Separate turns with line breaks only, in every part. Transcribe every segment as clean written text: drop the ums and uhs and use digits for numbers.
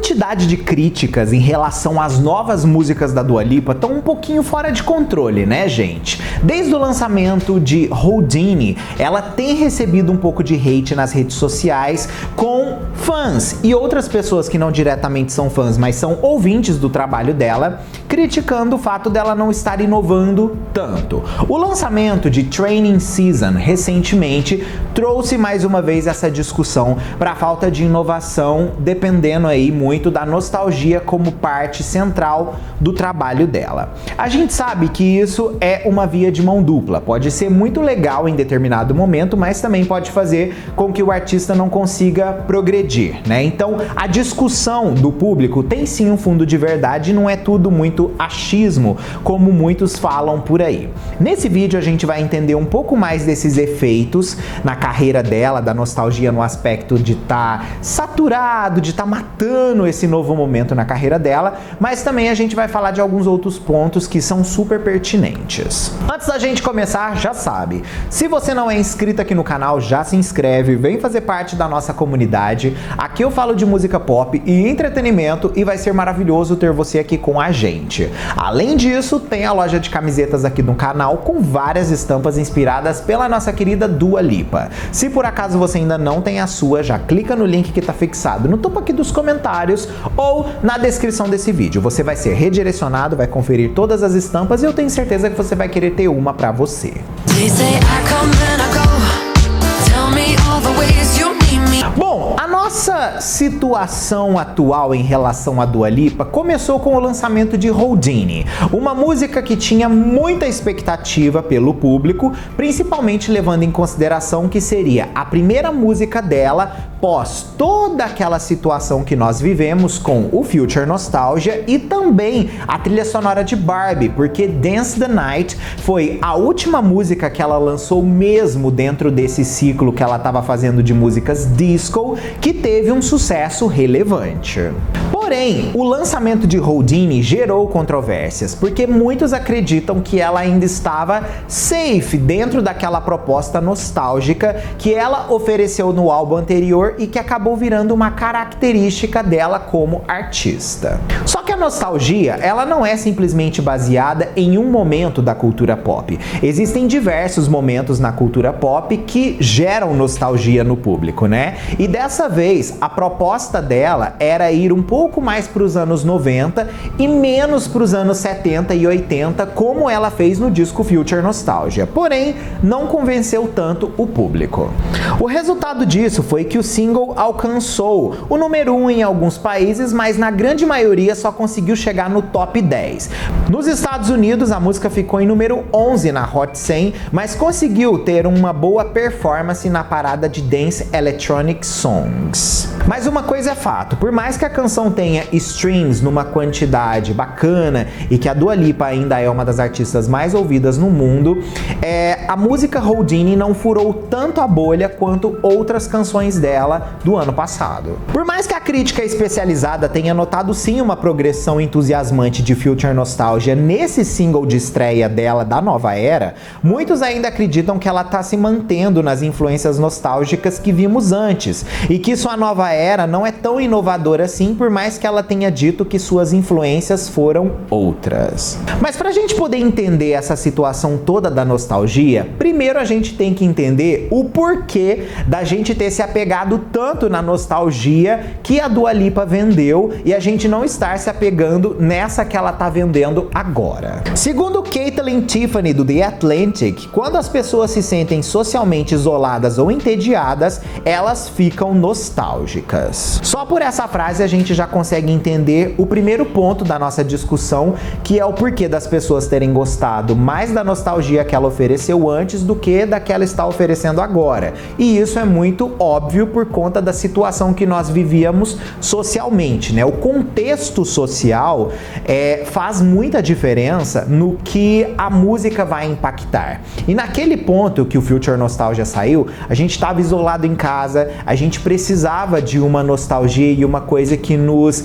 quantidade de críticas em relação às novas músicas da Dua Lipa estão um pouquinho fora de controle, né, gente? Desde o lançamento de Houdini, ela tem recebido um pouco de hate nas redes sociais com fãs e outras pessoas que não diretamente são fãs, mas são ouvintes do trabalho dela, criticando o fato dela não estar inovando tanto. O lançamento de Training Season recentemente trouxe mais uma vez essa discussão para a falta de inovação, dependendo aí muito da nostalgia como parte central do trabalho dela. A gente sabe que isso é uma via de mão dupla, pode ser muito legal em determinado momento, mas também pode fazer com que o artista não consiga progredir, né? Então a discussão do público tem sim um fundo de verdade, não é tudo muito achismo, como muitos falam por aí. Nesse vídeo a gente vai entender um pouco mais desses efeitos na carreira dela, da nostalgia no aspecto de estar saturado, de estar matando esse novo momento na carreira dela, mas também a gente vai falar de alguns outros pontos que são super pertinentes. Antes da gente começar, já sabe, se você não é inscrito aqui no canal, já se inscreve, vem fazer parte da nossa comunidade. Aqui eu falo de música pop e entretenimento e vai ser maravilhoso ter você aqui com a gente. Além disso, tem a loja de camisetas aqui no canal com várias estampas inspiradas pela nossa querida Dua Lipa. Se por acaso você ainda não tem a sua, já clica no link que está fixado no topo aqui dos comentários ou na descrição desse vídeo. Você vai ser redirecionado, vai conferir todas as estampas e eu tenho certeza que você vai querer ter uma pra você. Bom, a nossa situação atual em relação à Dua Lipa começou com o lançamento de Houdini, uma música que tinha muita expectativa pelo público, principalmente levando em consideração que seria a primeira música dela pós toda aquela situação que nós vivemos com o Future Nostalgia e também a trilha sonora de Barbie, porque Dance the Night foi a última música que ela lançou mesmo dentro desse ciclo que ela estava fazendo de músicas disco, que teve um sucesso relevante. Porém, o lançamento de Houdini gerou controvérsias, porque muitos acreditam que ela ainda estava safe dentro daquela proposta nostálgica que ela ofereceu no álbum anterior e que acabou virando uma característica dela como artista. Só que a nostalgia, ela não é simplesmente baseada em um momento da cultura pop. Existem diversos momentos na cultura pop que geram nostalgia no público, né? E dessa vez, a proposta dela era ir um pouco mais para os anos 90 e menos para os anos 70 e 80, como ela fez no disco Future Nostalgia. Porém, não convenceu tanto o público. O resultado disso foi que o single alcançou o número 1 em alguns países, mas na grande maioria só conseguiu chegar no top 10. Nos Estados Unidos, a música ficou em número 11 na Hot 100, mas conseguiu ter uma boa performance na parada de Dance Electronic Songs. Mas uma coisa é fato, por mais que a canção tenha streams numa quantidade bacana e que a Dua Lipa ainda é uma das artistas mais ouvidas no mundo, a música Houdini não furou tanto a bolha quanto outras canções dela do ano passado. Por mais que a crítica especializada tenha notado sim uma progressão entusiasmante de Future Nostalgia nesse single de estreia dela da nova era, muitos ainda acreditam que ela está se mantendo nas influências nostálgicas que vimos antes e que sua nova era não é tão inovadora assim, por mais que ela tenha dito que suas influências foram outras. Mas para a gente poder entender essa situação toda da nostalgia, primeiro a gente tem que entender o porquê da gente ter se apegado tanto na nostalgia que a Dua Lipa vendeu e a gente não estar se apegando nessa que ela tá vendendo agora. Segundo Caitlin Tiffany do The Atlantic, quando as pessoas se sentem socialmente isoladas ou entediadas, elas ficam nostálgicas. Só por essa frase a gente já consegue entender o primeiro ponto da nossa discussão, que é o porquê das pessoas terem gostado mais da nostalgia que ela ofereceu antes do que da que ela está oferecendo agora. E isso é muito óbvio por conta da situação que nós vivíamos socialmente, né? O contexto social faz muita diferença no que a música vai impactar. E naquele ponto que o Future Nostalgia saiu, a gente estava isolado em casa, a gente precisava de uma nostalgia e uma coisa que nos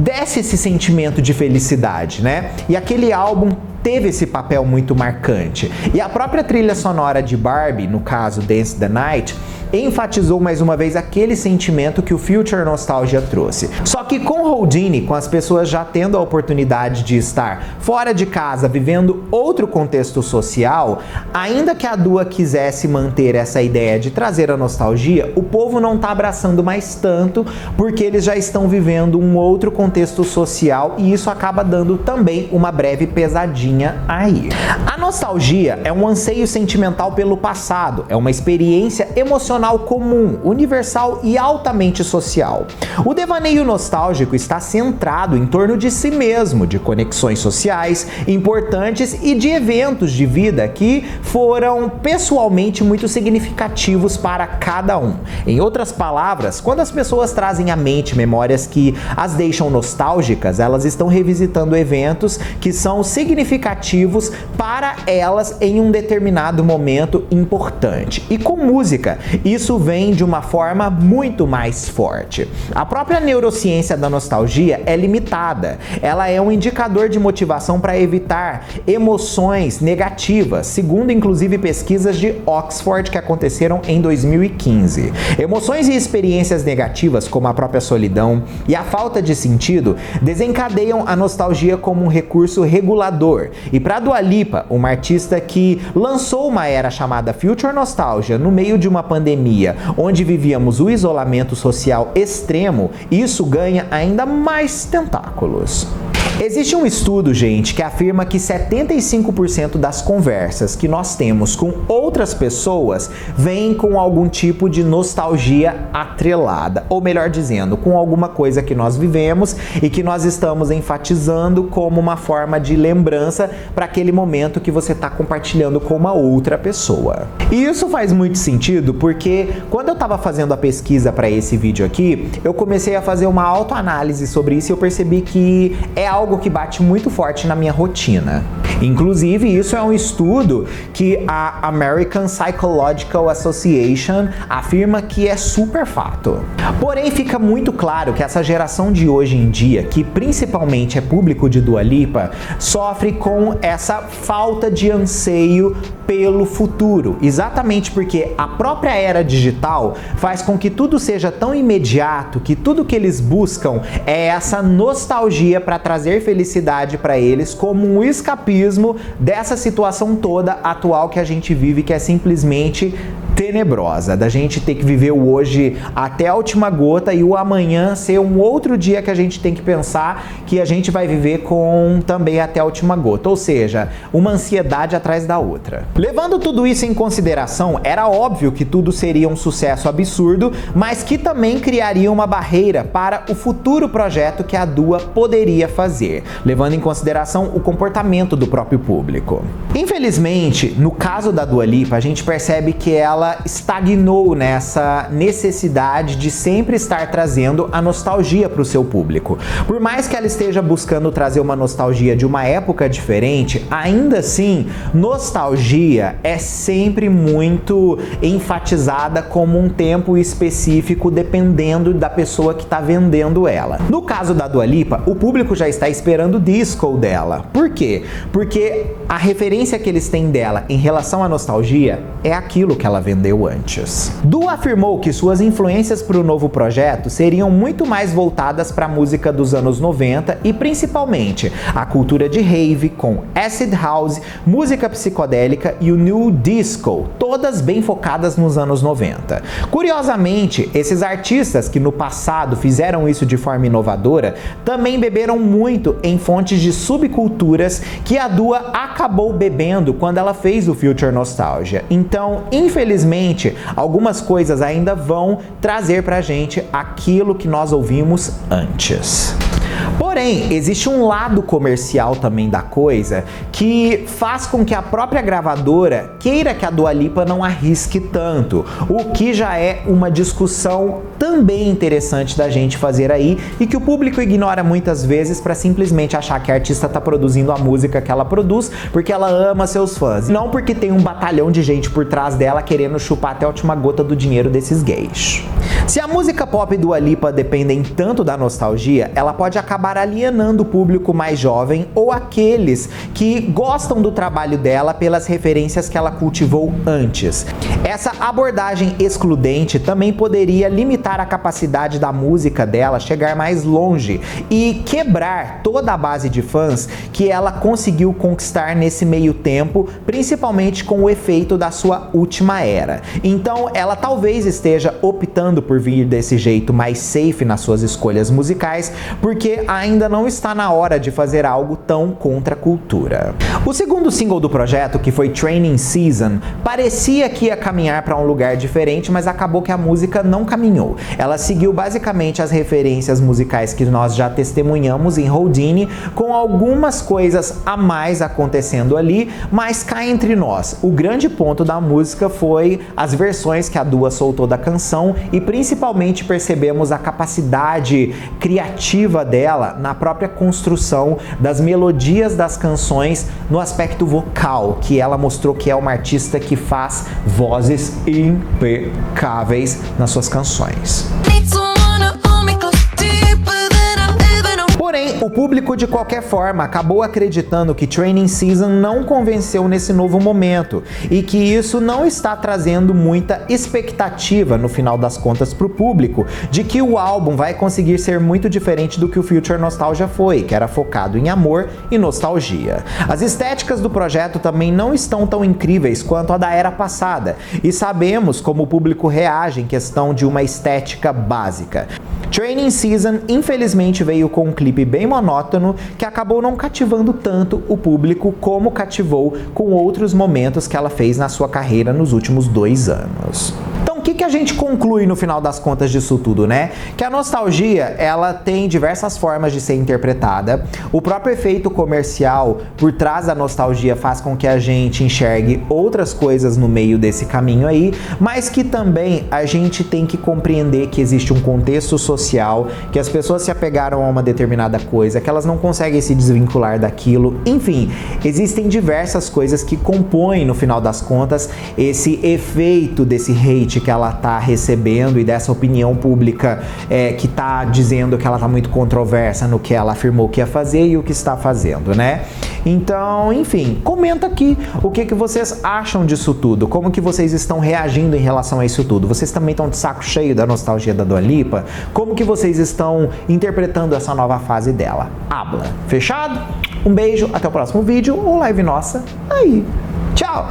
desse esse sentimento de felicidade, né? E aquele álbum teve esse papel muito marcante. E a própria trilha sonora de Barbie, no caso Dance the Night, enfatizou mais uma vez aquele sentimento que o Future Nostalgia trouxe. Só que com Houdini, com as pessoas já tendo a oportunidade de estar fora de casa, vivendo outro contexto social, ainda que a Dua quisesse manter essa ideia de trazer a nostalgia, o povo não está abraçando mais tanto, porque eles já estão vivendo um outro contexto social e isso acaba dando também uma breve pesadinha aí. A nostalgia é um anseio sentimental pelo passado, é uma experiência emocional comum, universal e altamente social. O devaneio nostálgico está centrado em torno de si mesmo, de conexões sociais importantes e de eventos de vida que foram pessoalmente muito significativos para cada um. Em outras palavras, quando as pessoas trazem à mente memórias que as deixam nostálgicas, elas estão revisitando eventos que são significativos para elas em um determinado momento importante. E com música, isso vem de uma forma muito mais forte. A própria neurociência da nostalgia é limitada. Ela é um indicador de motivação para evitar emoções negativas, segundo inclusive pesquisas de Oxford que aconteceram em 2015. Emoções e experiências negativas, como a própria solidão e a falta de sentido, desencadeiam a nostalgia como um recurso regulador. E para Dua Lipa, uma artista que lançou uma era chamada Future Nostalgia no meio de uma pandemia onde vivíamos o isolamento social extremo, isso ganha ainda mais tentáculos. Existe um estudo, gente, que afirma que 75% das conversas que nós temos com outras pessoas vêm com algum tipo de nostalgia atrelada, ou melhor dizendo, com alguma coisa que nós vivemos e que nós estamos enfatizando como uma forma de lembrança para aquele momento que você está compartilhando com uma outra pessoa. E isso faz muito sentido porque quando eu estava fazendo a pesquisa para esse vídeo aqui, eu comecei a fazer uma autoanálise sobre isso e eu percebi que é algo que bate muito forte na minha rotina. Inclusive, isso é um estudo que a American Psychological Association afirma que é super fato. Porém, fica muito claro que essa geração de hoje em dia, que principalmente é público de Dua Lipa, sofre com essa falta de anseio pelo futuro, exatamente porque a própria era digital faz com que tudo seja tão imediato, que tudo que eles buscam é essa nostalgia para trazer felicidade para eles como um escapismo dessa situação toda atual que a gente vive, que é simplesmente tenebrosa, da gente ter que viver o hoje até a última gota e o amanhã ser um outro dia que a gente tem que pensar que a gente vai viver com também até a última gota, ou seja, uma ansiedade atrás da outra. Levando tudo isso em consideração, era óbvio que tudo seria um sucesso absurdo, mas que também criaria uma barreira para o futuro projeto que a Dua poderia fazer, levando em consideração o comportamento do próprio público. Infelizmente, no caso da Dua Lipa, a gente percebe que ela estagnou nessa necessidade de sempre estar trazendo a nostalgia para o seu público. Por mais que ela esteja buscando trazer uma nostalgia de uma época diferente, ainda assim, nostalgia é sempre muito enfatizada como um tempo específico, dependendo da pessoa que está vendendo ela. No caso da Dua Lipa, o público já está esperando o disco dela. Por quê? Porque a referência que eles têm dela em relação à nostalgia é aquilo que ela vendeu antes. Dua afirmou que suas influências para o novo projeto seriam muito mais voltadas para a música dos anos 90 e principalmente a cultura de rave com acid house, música psicodélica e o new disco, todas bem focadas nos anos 90. Curiosamente, esses artistas que no passado fizeram isso de forma inovadora também beberam muito em fontes de subculturas que a Dua acabou bebendo quando ela fez o Future Nostalgia. Então, infelizmente, algumas coisas ainda vão trazer pra gente aquilo que nós ouvimos antes. Porém, existe um lado comercial também da coisa que faz com que a própria gravadora queira que a Dua Lipa não arrisque tanto, o que já é uma discussão também interessante da gente fazer aí e que o público ignora muitas vezes para simplesmente achar que a artista está produzindo a música que ela produz porque ela ama seus fãs, não porque tem um batalhão de gente por trás dela querendo chupar até a última gota do dinheiro desses gays. Se a música pop e Dua Lipa dependem tanto da nostalgia, ela pode acabar acabar alienando o público mais jovem ou aqueles que gostam do trabalho dela pelas referências que ela cultivou antes. Essa abordagem excludente também poderia limitar a capacidade da música dela chegar mais longe e quebrar toda a base de fãs que ela conseguiu conquistar nesse meio tempo, principalmente com o efeito da sua última era. Então, ela talvez esteja optando por vir desse jeito mais safe nas suas escolhas musicais, porque ainda não está na hora de fazer algo tão contra a cultura. O segundo single do projeto, que foi Training Season, parecia que ia caminhar para um lugar diferente, mas acabou que a música não caminhou. Ela seguiu basicamente as referências musicais que nós já testemunhamos em Houdini, com algumas coisas a mais acontecendo ali, mas cá entre nós, o grande ponto da música foi as versões que a Dua soltou da canção e principalmente percebemos a capacidade criativa dela na própria construção das melodias das canções no aspecto vocal, que ela mostrou que é uma artista que faz vozes impecáveis nas suas canções. Porém, o público de qualquer forma acabou acreditando que Training Season não convenceu nesse novo momento e que isso não está trazendo muita expectativa no final das contas para o público de que o álbum vai conseguir ser muito diferente do que o Future Nostalgia foi, que era focado em amor e nostalgia. As estéticas do projeto também não estão tão incríveis quanto a da era passada e sabemos como o público reage em questão de uma estética básica. Training Season infelizmente veio com um clipe bem monótono que acabou não cativando tanto o público como cativou com outros momentos que ela fez na sua carreira nos últimos 2 anos. Então, o que a gente conclui no final das contas disso tudo, né? Que a nostalgia, ela tem diversas formas de ser interpretada. O próprio efeito comercial por trás da nostalgia faz com que a gente enxergue outras coisas no meio desse caminho aí, mas que também a gente tem que compreender que existe um contexto social, que as pessoas se apegaram a uma determinada coisa, que elas não conseguem se desvincular daquilo. Enfim, existem diversas coisas que compõem, no final das contas, esse efeito desse hate que ela tá recebendo e dessa opinião pública que tá dizendo que ela tá muito controversa no que ela afirmou que ia fazer e o que está fazendo, né? Então, enfim, comenta aqui o que vocês acham disso tudo, como que vocês estão reagindo em relação a isso tudo. Vocês também estão de saco cheio da nostalgia da Dua Lipa? Como que vocês estão interpretando essa nova fase dela? Habla. Fechado? Um beijo, até o próximo vídeo ou live nossa aí. Tchau!